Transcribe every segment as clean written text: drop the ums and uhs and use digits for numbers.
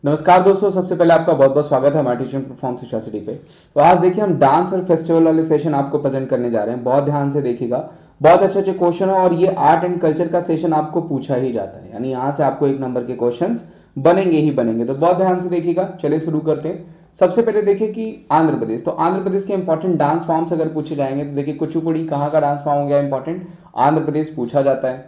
नमस्कार दोस्तों, सबसे पहले आपका बहुत बहुत स्वागत है हमारे ट्यूशन परफॉर्म शिक्षा सिटी पे। तो आज देखिए हम डांस और फेस्टिवल वाले सेशन आपको प्रेजेंट करने जा रहे हैं। बहुत ध्यान से देखिएगा, बहुत अच्छे अच्छे क्वेश्चन है और ये आर्ट एंड कल्चर का सेशन आपको पूछा ही जाता है, यानी यहाँ से आपको 1 नंबर के क्वेश्चंस बनेंगे ही बनेंगे। तो बहुत ध्यान से देखिएगा, चलिए शुरू करते हैं। सबसे पहले देखिए कि आंध्र प्रदेश, तो आंध्र प्रदेश के इंपॉर्टेंट डांस फॉर्म्स अगर पूछे जाएंगे तो देखिए कुचिपुड़ी कहाँ का डांस फॉर्म हो गया इंपॉर्टेंट, आंध्र प्रदेश पूछा जाता है।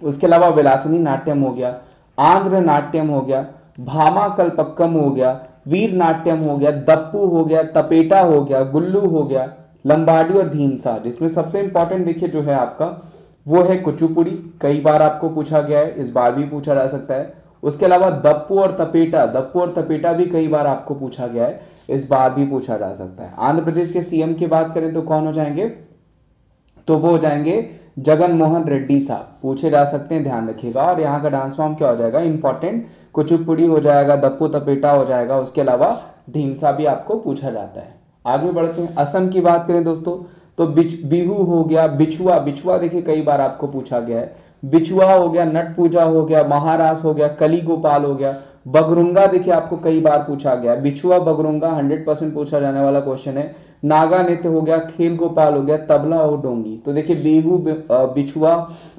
उसके अलावा विलासिनी नाट्यम हो गया, आंध्र नाट्यम हो गया, भामा कल्पक्कम हो गया, वीर नाट्यम हो गया, दप्पू हो गया, तपेटा हो गया, गुल्लू हो गया, लंबाडी और धीमसा। जिसमें सबसे इंपॉर्टेंट देखिए जो है आपका वो है कुचिपुड़ी, कई बार आपको पूछा गया है, इस बार भी पूछा जा सकता है। उसके अलावा दप्पू और तपेटा, दप्पू और तपेटा भी कई बार आपको पूछा गया है, इस बार भी पूछा जा सकता है। आंध्र प्रदेश के सीएम की बात करें तो कौन हो जाएंगे, तो वो हो जाएंगे जगन मोहन रेड्डी साहब, पूछे जा सकते हैं, ध्यान रखिएगा। और यहाँ का डांस फॉर्म क्या हो जाएगा इंपॉर्टेंट, कुचिपुड़ी हो जाएगा, दप्पू तपेटा हो जाएगा, उसके अलावा ढीमसा भी आपको पूछा जाता है। आगे बढ़ते हैं, असम की बात करें दोस्तों तो बिहू हो गया, बिछुआ, बिछुआ देखिए कई बार आपको पूछा गया है, बिछुआ हो गया, नट पूजा हो गया, महारास हो गया, कली गोपाल हो गया, बगरुंगा देखिए आपको कई बार पूछा गया, बिछुआ बगरुंगा 100% पूछा जाने वाला क्वेश्चन है। नागा नृत्य हो गया, खेल गोपाल हो गया, तबला और डोंगी। तो देखिए बेहू, बिछुआ,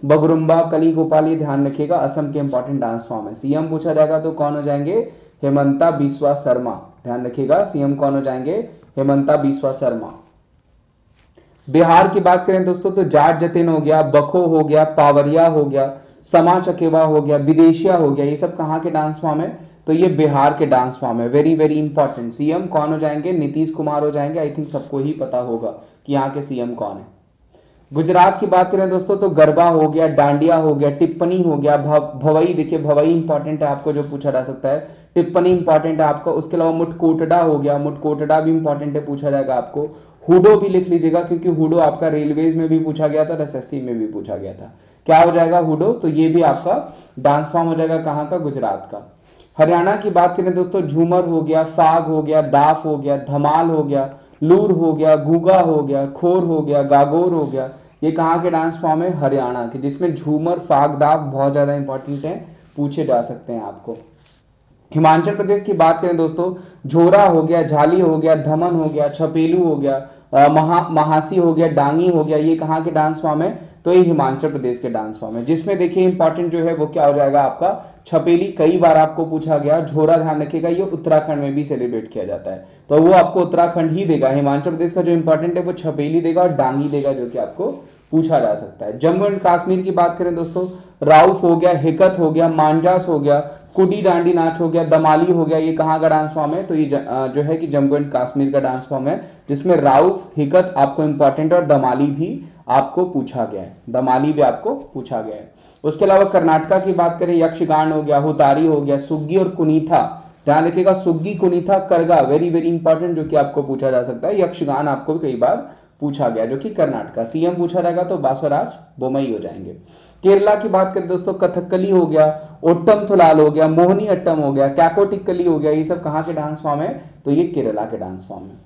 बगरुम्बा, कली गोपाल, ये ध्यान रखिएगा, असम के इंपॉर्टेंट डांस फॉर्म है। सीएम पूछा जाएगा तो कौन हो जाएंगे, हेमंता बिस्वा शर्मा, ध्यान रखिएगा, सीएम कौन हो जाएंगे, हेमंता बिस्वा शर्मा। बिहार की बात करें दोस्तों तो जाट जतिन हो गया, बखो हो गया, पावरिया हो गया, समा चकेवा हो गया, विदेशिया हो गया, ये सब कहाँ के डांस फॉर्म है, तो ये बिहार के डांस फॉर्म है। Very very important. सीएम कौन हो जाएंगे, नीतीश कुमार हो जाएंगे। आई थिंक सबको ही पता होगा कि यहाँ के सीएम कौन है। गुजरात की बात करें दोस्तों तो गरबा हो गया, डांडिया हो गया, टिप्पणी हो गया, भवई देखिए, भवई इंपॉर्टेंट है आपको, जो पूछा जा सकता है। टिप्पणी इंपॉर्टेंट है आपका। उसके अलावा मुटकोटड़ा हो गया, मुटकोटड़ा भी इंपॉर्टेंट है, पूछा जाएगा आपको। हुडो भी लिख लीजिएगा क्योंकि हुडो आपका रेलवेज में भी पूछा गया था और एसएससी में भी पूछा गया था। क्या हो जाएगा हुडो, तो ये भी आपका डांस फॉर्म हो जाएगा, कहाँ का, गुजरात का। हरियाणा की बात करें दोस्तों, झूमर हो गया, फाग हो गया, दाफ हो गया, धमाल हो गया, लूर हो गया, गुगा हो गया, खोर हो गया, गागोर हो गया, ये कहाँ के डांस फॉर्म है, हरियाणा के, जिसमें झूमर, फाग, दाफ बहुत ज्यादा इंपॉर्टेंट है, पूछे जा सकते हैं आपको। हिमाचल प्रदेश की बात करें दोस्तों, झोरा हो गया, झाली हो गया, धमन हो गया, छपेलू हो गया, महासी हो गया, डांगी हो गया, ये कहाँ के डांस फॉर्म है, तो ये हिमाचल प्रदेश के डांस फॉर्म है। जिसमें देखिए इंपॉर्टेंट जो है वो क्या हो जाएगा आपका, छपेली, कई बार आपको पूछा गया। झोरा ध्यान रखिएगा, ये उत्तराखंड में भी सेलिब्रेट किया जाता है, तो वो आपको उत्तराखंड ही देगा। हिमाचल प्रदेश का जो इंपॉर्टेंट है वो छपेली देगा और डांगी देगा, जो कि आपको पूछा जा सकता है। जम्मू एंड कश्मीर की बात करें दोस्तों, राउफ हो गया, हिकत हो गया, मांजास हो गया, कुडी डांडी नाच हो गया, दमाली हो गया, ये कहाँ का डांस फॉर्म है, तो ये जो है कि जम्मू एंड कश्मीर का डांस फॉर्म है, जिसमें राउफ, हिकत आपको इंपॉर्टेंट और दमाली भी आपको पूछा गया है, दमाली भी आपको पूछा गया है। उसके अलावा कर्नाटका की बात करें, यक्षगान हो गया, हुतारी हो गया, सुग्गी और कुनीथा, ध्यान रखिएगा, सुग्गी, कुनीथा, करगा, वेरी वेरी इंपॉर्टेंट, जो कि आपको पूछा जा सकता है। यक्षगान आपको कई बार पूछा गया, जो कि कर्नाटका। सीएम पूछा जाएगा तो बासवराज बोमई हो जाएंगे। केरला की बात करें दोस्तों, कथकली हो गया, ओट्टम थुलाल हो गया, मोहनी अट्टम हो गया, कैकोटिकली हो गया, ये सब कहाँ के डांस फॉर्म है, तो ये केरला के डांस फॉर्म है।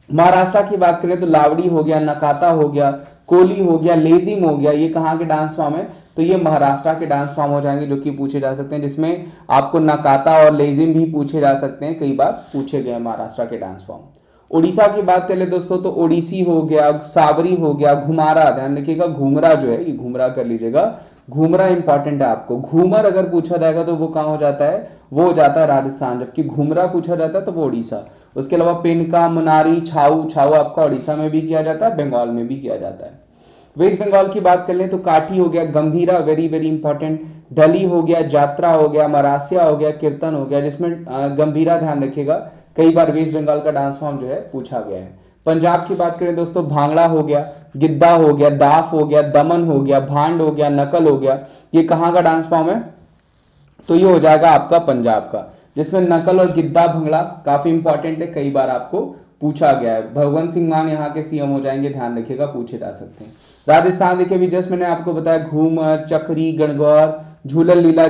महाराष्ट्र की बात करें तो लावड़ी हो गया, नकाता हो गया, कोली हो गया, लेजिम हो गया, ये कहाँ के डांस फॉर्म है, तो ये महाराष्ट्र के डांस फॉर्म हो जाएंगे, जो कि पूछे जा सकते हैं, जिसमें आपको नकाता और लेजिम भी पूछे जा सकते हैं, कई बार पूछे गए महाराष्ट्र के डांस फॉर्म। उड़ीसा की बात करें दोस्तों तो ओडिसी हो गया, सावरी हो गया, घुमारा, ध्यान रखिएगा, घूमरा जो है ये घूमरा कर लीजिएगा, घूमरा इंपॉर्टेंट है आपको। घूमर अगर पूछा जाएगा तो वो कहाँ हो जाता है, वो हो जाता है राजस्थान, जबकि घूमरा पूछा जाता है तो वो उड़ीसा। उसके अलावा पिनका, मुनारी, छाऊ, छाऊ आपका उड़ीसा में भी किया जाता है, बंगाल में भी किया जाता है। वेस्ट बंगाल की बात कर लें तो काठी हो गया, गंभीरा, वेरी वेरी इंपॉर्टेंट, ढली हो गया, जात्रा हो गया, मरासिया हो गया, कीर्तन हो गया, जिसमें गंभीरा ध्यान रखिएगा, कई बार वेस्ट बंगाल का डांस फॉर्म जो है पूछा गया है। पंजाब की बात करें दोस्तों, भांगड़ा हो गया, गिद्दा हो गया, दाफ हो गया, दमन हो गया, भांड हो गया, नकल हो गया, ये कहाँ का डांस फॉर्म है, तो ये हो जाएगा आपका पंजाब का, जिसमें नकल और गिद्दा भंगड़ा काफी इंपॉर्टेंट है, कई बार आपको पूछा गया है। भगवंत सिंह मान यहाँ के सीएम हो जाएंगे, ध्यान रखिएगा, पूछे जा सकते हैं। राजस्थान देखिए, अभी जस्ट मैंने आपको बताया, घूमर, चक्री, गणगौर, झूलल लीला,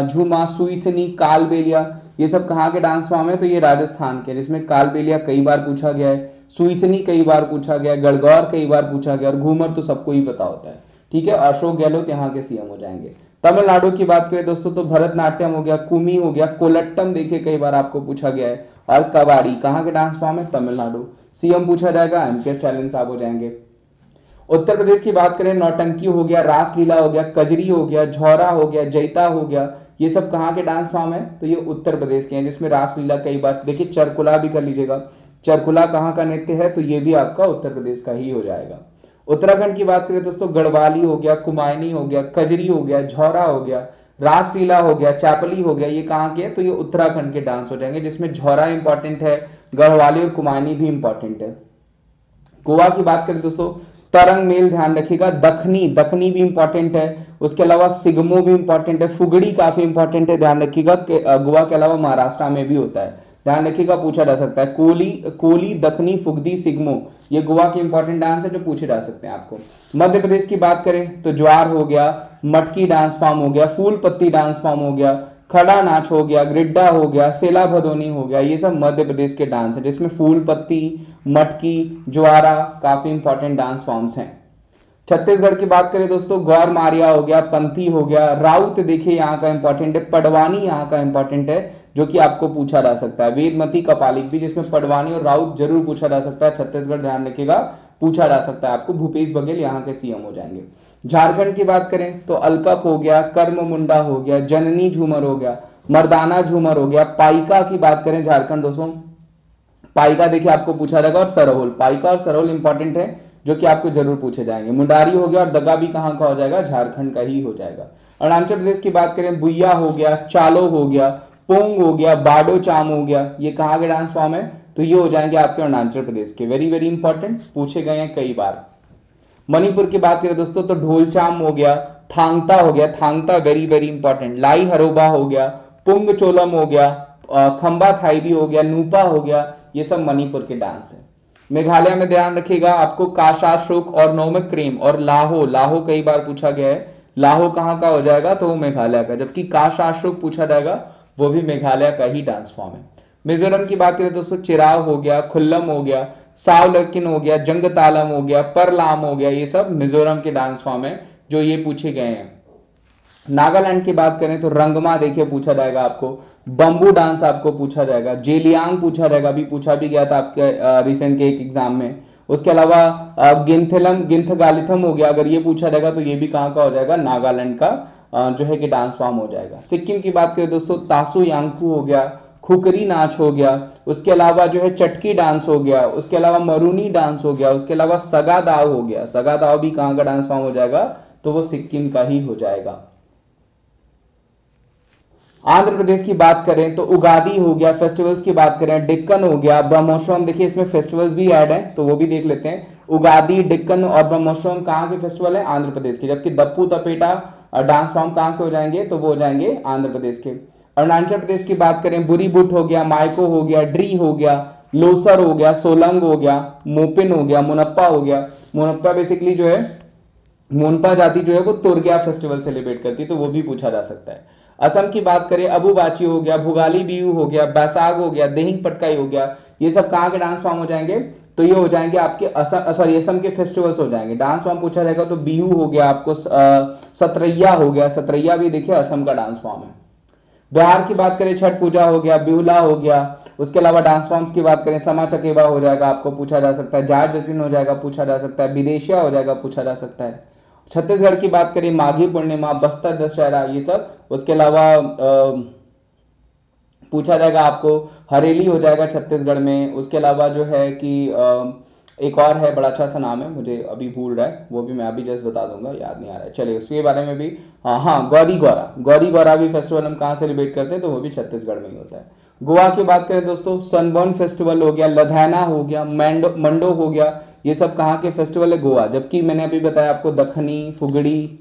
झूमा, सुईसनी, कालबेलिया, ये सब कहाँ के डांस फॉर्म है, तो ये राजस्थान के, जिसमें कालबेलिया कई बार पूछा गया है, सुईसनी कई बार पूछा गया, गणगौर कई बार पूछा गया, और घूमर तो सबको ही पता होता है, ठीक है। अशोक गहलोत यहाँ के सीएम हो जाएंगे। तमिलनाडु की बात करें दोस्तों तो भरतनाट्यम हो गया, कुमी हो गया, कोलट्टम देखिए कई बार आपको पूछा गया है, और कवाड़ी कहाँ के डांस फॉर्म है, तमिलनाडु। सीएम पूछा जाएगा, एमके स्टालिन साहब हो जाएंगे। उत्तर प्रदेश की बात करें, नौटंकी हो गया, रासलीला हो गया, कजरी हो गया, झौरा हो गया, जैता हो गया, ये सब कहाँ के डांस फॉर्म है, तो ये उत्तर प्रदेश के हैं, जिसमें रासलीला कई बार देखिए, चरकुला भी कर लीजिएगा, चरकुला कहाँ का नृत्य है, तो ये भी आपका उत्तर प्रदेश का ही हो जाएगा। उत्तराखंड की बात करें दोस्तों, गढ़वाली हो गया, कुमायनी हो गया, कजरी हो गया, झौरा हो गया, रासलीला हो गया, चापली हो गया, ये कहाँ के है, तो ये उत्तराखंड के डांस हो जाएंगे, जिसमें झौरा इंपॉर्टेंट है, गढ़वाली और कुमायनी भी इंपॉर्टेंट है। गोवा की बात करें दोस्तों, तरंग मेल ध्यान रखिएगा, दखनी, दखनी भी इंपॉर्टेंट है, उसके अलावा सिगमो भी इंपॉर्टेंट है, फुगड़ी काफी इंपॉर्टेंट है, ध्यान रखिएगा। गोवा के अलावा महाराष्ट्र में भी होता है, ध्यान रखिएगा, पूछा जा सकता है। कोली, कोली, दखनी, फुगदी, सिगमो, ये गोवा के इंपॉर्टेंट डांस है जो पूछे जा सकते हैं आपको। मध्य प्रदेश की बात करें तो ज्वार हो गया, मटकी डांस फॉर्म हो गया, फूल पत्ती डांस फॉर्म हो गया, खड़ा नाच हो गया, गिड्डा हो गया, सेला भदोनी हो गया, ये सब मध्य प्रदेश के डांस है, जिसमें फूल पत्ती, मटकी, ज्वारा काफी इंपॉर्टेंट डांस फॉर्म्स हैं। छत्तीसगढ़ की बात करें दोस्तों, गौर मारिया हो गया, पंथी हो गया, राउत देखिए यहाँ का इंपॉर्टेंट है, पडवानी यहाँ का इंपॉर्टेंट है, जो कि आपको पूछा जा सकता है। वेदमती, कपालिक भी, जिसमें पडवानी और राउत जरूर पूछा जा सकता है, छत्तीसगढ़ ध्यान रखिएगा, पूछा जा सकता है आपको। भूपेश बघेल यहाँ के सीएम हो जाएंगे। झारखंड की बात करें तो अलकप हो गया, कर्म मुंडा हो गया, जननी झूमर हो गया, मर्दाना झूमर हो गया। पाइका की बात करें झारखंड दोस्तों, पाइका देखिए आपको पूछा जाएगा, और सरहोल, पाइका और सरहोल इंपॉर्टेंट है, जो कि आपको जरूर पूछे जाएंगे। मुंडारी हो गया और दगा भी कहाँ का हो जाएगा, झारखंड का ही हो जाएगा। अरुणाचल प्रदेश की बात करें, बुइया हो गया, चालो हो गया, पोंग हो गया, बाडो चाम हो गया, ये कहाँ के डांस फॉर्म है, तो ये हो जाएंगे आपके अरुणाचल प्रदेश के। वेरी वेरी इंपॉर्टेंट, पूछे गए हैं कई बार। मणिपुर की बात करें दोस्तों तो ढोल चाम हो गया, थांगता हो गया, थांगता वेरी वेरी इंपॉर्टेंट, लाई हरोबा हो गया, पुंग चोलम हो गया, खंबा थाईबी हो गया, नूपा हो गया, ये सब मणिपुर के डांस है। मेघालय में ध्यान रखिएगा आपको, काशाशोक और नोमक क्रेम और लाहो, लाहो कई बार पूछा गया है, लाहो कहाँ का हो जाएगा, तो वो मेघालय का, जबकि काशाशोक पूछा जाएगा, वो भी मेघालय का ही डांस फॉर्म है। मिजोरम की बात करें दोस्तों, चिराव हो गया, खुल्लम हो गया, सावलकिन हो गया, जंग तालम हो गया, परलाम हो गया, ये सब मिजोरम के डांस फॉर्म है जो ये पूछे गए हैं। नागालैंड की बात करें तो रंगमा देखिए पूछा जाएगा आपको, बंबू डांस आपको पूछा जाएगा, जेलियांग पूछा जाएगा, अभी पूछा भी गया था आपके रिसेंट के एक एग्जाम में। उसके अलावा गिंथलम, गिंथगालिथम हो गया, अगर ये पूछा जाएगा तो ये भी कहाँ का हो जाएगा, नागालैंड का जो है कि डांस फॉर्म हो जाएगा। सिक्किम की बात करें दोस्तों, तासु यांगफू हो गया, खुकरी नाच हो गया, उसके अलावा जो है चटकी डांस हो गया, उसके अलावा मरूनी डांस हो गया, उसके अलावा सगा दाव हो गया, सगा दाव भी कहाँ का डांस फॉर्म हो जाएगा, तो वो सिक्किम का ही हो जाएगा। आंध्र प्रदेश की बात करें तो उगादी हो गया, फेस्टिवल्स की बात करें डिक्कन हो गया, ब्रह्मोत्सवम देखिए इसमें फेस्टिवल्स भी ऐड हैं तो वो भी देख लेते हैं। उगादी, डिक्कन और ब्रह्मोत्सवम कहाँ के फेस्टिवल है, आंध्र प्रदेश के, जबकि दप्पू तपेटा डांस फॉर्म कहाँ के हो जाएंगे, तो वो हो जाएंगे आंध्र प्रदेश के। अरुणाचल प्रदेश की बात करें, बुरी बुट हो गया, मायको हो गया, ड्री हो गया, लोसर हो गया, सोलंग हो गया, मोपिन हो गया, मुनप्पा हो गया। मुनप्पा बेसिकली जो है, मोनपा जाति जो है वो तुर्ग्या फेस्टिवल सेलिब्रेट करती है, तो वो भी पूछा जा सकता है। असम की बात करें, अबुबाची हो गया, भुगाली बिहू हो गया, बैसाग हो गया, देहिंग पटकाई हो गया, ये सब कहाँ के डांस फॉर्म हो जाएंगे, तो ये हो जाएंगे आपके असम, सॉरी असम के फेस्टिवल्स हो जाएंगे। डांस फॉर्म पूछा जाएगा तो बिहू हो गया आपको, सतरैया हो गया, सतरैया भी देखिए असम का डांस फॉर्म है। बिहार की बात करें, छठ पूजा हो गया, बिहुला हो गया, उसके अलावा डांस फॉर्म्स की बात करें, समा चकेबा हो जाएगा, आपको पूछा जा सकता है, जाट जतिन हो जाएगा, पूछा जा सकता है, विदेशिया हो जाएगा, पूछा जा सकता है। छत्तीसगढ़ की बात करें, माघी पूर्णिमा, बस्तर दशहरा, ये सब। उसके अलावा पूछा जाएगा आपको, हरेली हो जाएगा छत्तीसगढ़ में। उसके अलावा जो है कि एक और है, बड़ा अच्छा सा नाम है, मुझे अभी भूल रहा है, वो भी मैं अभी जस्ट बता दूंगा, याद नहीं आ रहा है, चलिए उसके बारे में भी। हाँ, गौरी गौरा, गौरी गौरा भी फेस्टिवल हम कहाँ सेलिब्रेट करते हैं, तो वो भी छत्तीसगढ़ में ही होता है। गोवा की बात करें दोस्तों, सनबर्न फेस्टिवल हो गया, लधैना हो गया, मंडो हो गया, ये सब कहाँ के फेस्टिवल है, गोवा। जबकि मैंने अभी बताया आपको दखनी, फुगड़ी,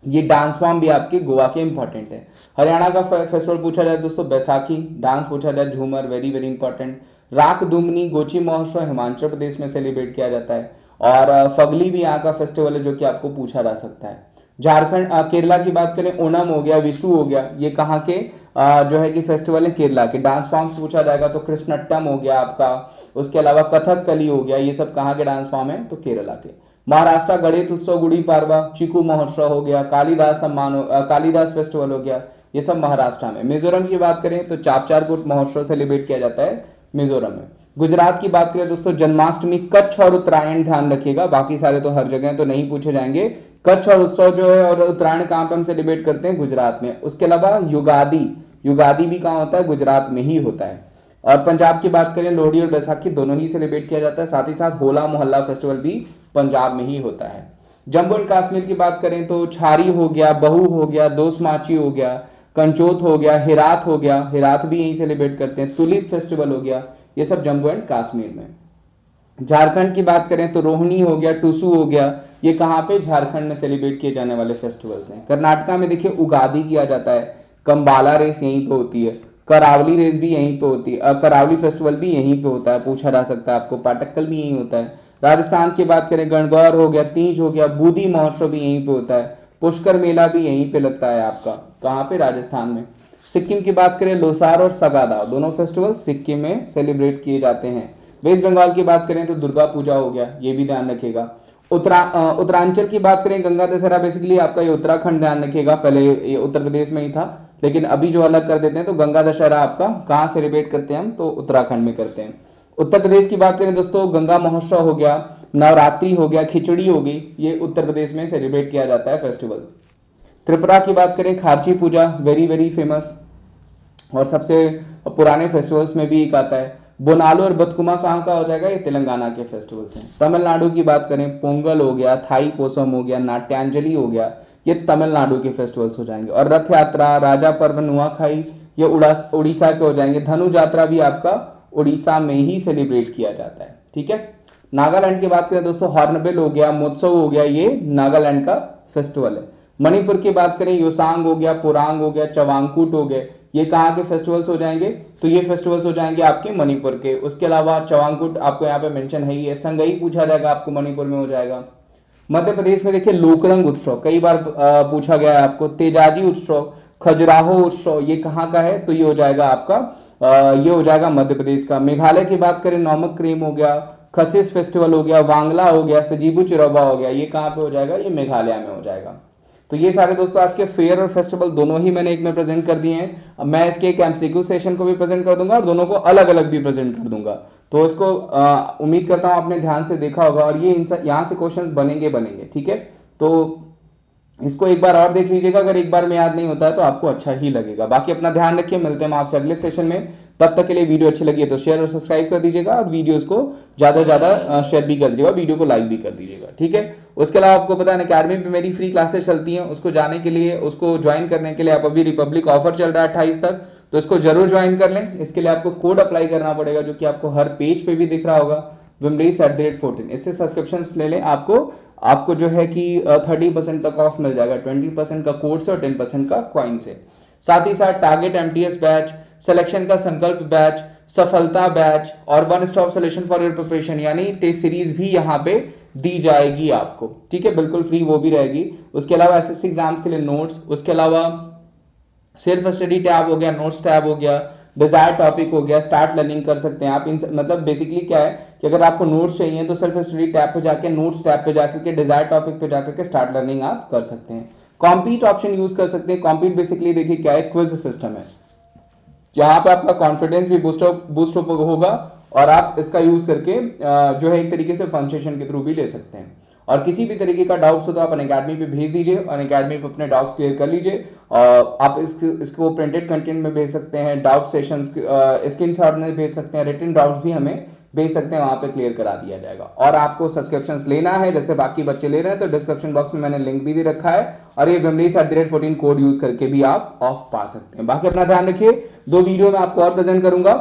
ये डांस फॉर्म भी आपके गोवा के इंपॉर्टेंट है। हरियाणा का फेस्टिवल पूछा जाए दोस्तों, बैसाखी, डांस पूछा जाए झूमर, वेरी वेरी इंपॉर्टेंट। राख दुमनी, गोची महोत्सव हिमाचल प्रदेश में सेलिब्रेट किया जाता है, और फगली भी यहाँ का फेस्टिवल है जो कि आपको पूछा जा सकता है। झारखंड, केरला की बात करें, ओणम हो गया, विशु हो गया, ये कहाँ के जो है कि फेस्टिवल है, केरला के। डांस फॉर्म्स पूछा जाएगा तो कृष्णट्टम हो गया आपका, उसके अलावा कथक कली हो गया, ये सब कहाँ के डांस फॉर्म है, तो केरला के। महाराष्ट्र गणेश उत्सव, गुड़ी पाड़वा, चीकू महोत्सव हो गया, कालिदास सम्मान, कालिदास फेस्टिवल हो गया, ये सब महाराष्ट्र में। मिजोरम की बात करें तो चापचारकूट महोत्सव सेलिब्रेट किया जाता है मिजोरम में। गुजरात की बात करें दोस्तों, जन्माष्टमी, कच्छ और उत्तरायण ध्यान रखिएगा, बाकी सारे तो हर जगह तो नहीं पूछे जाएंगे। कच्छ और उत्सव जो है और उत्तरायण कहां पे हम सेलिब्रेट करते हैं, गुजरात में। उसके अलावा युगादि, युगादि भी कहां होता है, गुजरात में ही होता है। और पंजाब की बात करें, लोहड़ी और बैसाखी दोनों ही सेलिब्रेट किया जाता है, साथ ही साथ होला मोहल्ला फेस्टिवल भी पंजाब में ही होता है। जम्मू एंड कश्मीर की बात करें तो छारी हो गया, बहू हो गया, दोसमाची हो गया, कंचोत हो गया, हिरात हो गया, हिरात भी यही सेलिब्रेट करते हैं, तुलिप फेस्टिवल हो गया, ये सब जम्मू एंड कश्मीर में। झारखंड की बात करें तो रोहिणी हो गया, टुसु हो गया, ये कहां पे, झारखंड में सेलिब्रेट किए जाने वाले फेस्टिवल्स हैं। कर्नाटका में देखिए उगादि किया जाता है, कंबाला रेस यहीं पे होती है, करावली रेस भी यहीं पे होती है, करावली फेस्टिवल भी यहीं पे होता है, पूछा जा सकता है आपको, पाटक्कल भी यहीं होता है। राजस्थान की बात करें, गणगौर हो गया, तीज हो गया, बूदी महोत्सव भी यहीं पे होता है, पुष्कर मेला भी यहीं पे लगता है आपका, कहां पे, राजस्थान में। सिक्किम की बात करें, लोसार और सगादा दोनों फेस्टिवल सिक्किम में सेलिब्रेट किए जाते हैं। वेस्ट बंगाल की बात करें तो दुर्गा पूजा हो गया, ये भी ध्यान रखिएगा। उत्तरांचल की बात करें, गंगा दशहरा बेसिकली आपका ये उत्तराखंड, ध्यान रखिएगा, पहले ये उत्तर प्रदेश में ही था, लेकिन अभी जो अलग कर देते हैं, तो गंगा दशहरा आपका कहाँ सेलिब्रेट करते हैं हम, तो उत्तराखंड में करते हैं। उत्तर प्रदेश की बात करें दोस्तों, गंगा महोत्सव हो गया, नवरात्रि हो गया, खिचड़ी हो गई, ये उत्तर प्रदेश में सेलिब्रेट किया जाता है फेस्टिवल। त्रिपुरा की बात करें, खारची पूजा वेरी वेरी फेमस और सबसे पुराने फेस्टिवल्स में भी एक आता है। बोनालो और बतकुमा कहाँ का हो जाएगा, ये तेलंगाना के फेस्टिवल्स हैं। तमिलनाडु की बात करें, पोंगल हो गया, थाई पोसम हो गया, नाट्यांजलि हो गया, ये तमिलनाडु के फेस्टिवल्स हो जाएंगे। और रथ यात्रा, राजा पर्व, नुआखाई, ये उड़ीसा के हो जाएंगे। धनु यात्रा भी आपका उड़ीसा में ही सेलिब्रेट किया जाता है, ठीक है। नागालैंड की बात करें दोस्तों, हॉर्नबिल हो गया, मोत्सव हो गया, ये नागालैंड का फेस्टिवल है। मणिपुर की बात करें, योसांग हो गया, पुरांग हो गया, चवांगकुट हो गए, ये कहाँ के फेस्टिवल्स हो जाएंगे, तो ये फेस्टिवल्स हो जाएंगे आपके मणिपुर के। उसके अलावा चवांगकुट आपको यहाँ पे मेंशन है ही है। संगई पूछा जाएगा आपको, मणिपुर में हो जाएगा। मध्य प्रदेश में देखिए लोकरंग उत्सव कई बार पूछा गया है आपको। तेजाजी उत्सव, खजुराहो उत्सव, ये कहाँ का है, तो ये हो जाएगा आपका ये हो जाएगा मध्य प्रदेश का। मेघालय की बात करें, नमक क्रीम हो गया, खसिस फेस्टिवल हो गया, वांगला हो गया, सजीबू चिरौबा हो गया, ये कहाँ पे हो जाएगा, ये मेघालय में हो जाएगा। तो ये सारे दोस्तों आज के फेयर और फेस्टिवल दोनों ही मैंने एक में प्रेजेंट कर दिए हैं। अब मैं इसके एक एमसीक्यू सेशन को भी प्रेजेंट कर दूंगा और दोनों को अलग अलग भी प्रेजेंट कर दूंगा। तो इसको उम्मीद करता हूं आपने ध्यान से देखा होगा और ये यहाँ से क्वेश्चंस बनेंगे, ठीक है। तो इसको एक बार और देख लीजिएगा, अगर एक बार में याद नहीं होता है तो आपको अच्छा ही लगेगा। बाकी अपना ध्यान रखिए, मिलते हैं हम आपसे अगले सेशन में। तब तक के लिए वीडियो अच्छी लगी है तो शेयर और सब्सक्राइब कर दीजिएगा और वीडियोस को ज्यादा से ज्यादा शेयर भी कर दीजिएगा, वीडियो को लाइक भी कर दीजिएगा, ठीक है। उसके अलावा आपको पता है अकेडमी पे मेरी फ्री क्लासेस चलती हैं, उसको जाने के लिए, उसको ज्वाइन करने के लिए आप अभी रिपब्लिक ऑफर चल रहा है 28 तक, तो इसको जरूर ज्वाइन कर लें। इसके लिए आपको कोड अप्लाई करना पड़ेगा जो कि आपको हर पेज पे भी दिख रहा होगा, wimleys@14। इससे सब्सक्रिप्शन ले लें, आपको जो है कि 30% तक ऑफ मिल जाएगा, 20% का कोर्स और 10% का कॉइन से। साथ ही साथ टारगेट एमटीएस बैच, सिलेक्शन का संकल्प बैच, सफलता बैच और one stop solution for your preparation यानी टेस्ट सीरीज भी यहाँ पे दी जाएगी आपको, ठीक है, बिल्कुल फ्री वो भी रहेगी। उसके अलावा एसएससी एग्जाम्स के लिए नोट्स, उसके अलावा सेल्फ स्टडी टैब हो गया, नोट्स टैब हो गया, डिजायर टॉपिक हो गया, स्टार्ट लर्निंग कर सकते हैं आप। मतलब बेसिकली क्या है कि अगर आपको नोट्स चाहिए तो सेल्फ स्टडी टैब पे जाके, नोट्स टैब पे जाकर के, डिजायर टॉपिक पे जाकर के स्टार्ट लर्निंग आप कर सकते हैं। कॉम्पीट ऑप्शन यूज कर सकते हैं। कॉम्पीट बेसिकली देखिए क्या है, क्विज सिस्टम है जहां पे आपका कॉन्फिडेंस भी बूस्ट अप होगा और आप इसका यूज करके जो है एक तरीके से फन सेशन के थ्रू भी ले सकते हैं। और किसी भी तरीके का डाउट्स हो तो आप अनअकैडमी पे भेज दीजिए और अनअकैडमी पे अपने डाउट्स क्लियर कर लीजिए। और आप इसको प्रिंटेड कंटेंट में भेज सकते हैं, डाउट सेशंस स्क्रीनशॉट में भेज सकते हैं, रिटन डाउट्स भी हमें भेज सकते हैं, वहां पे क्लियर करा दिया जाएगा। और आपको सब्सक्रिप्शंस लेना है जैसे बाकी बच्चे ले रहे हैं तो डिस्क्रिप्शन बॉक्स में मैंने लिंक भी दे रखा है और ये wimleys@14 कोड यूज करके भी आप ऑफ पा सकते हैं। बाकी अपना ध्यान रखिए, 2 वीडियो में आपको और प्रेजेंट करूंगा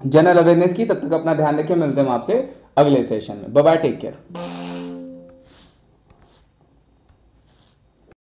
जनरल अवेयरनेस की, तब तक अपना ध्यान रखिए, मिलते हैं आपसे अगले सेशन में। Bye bye, take care.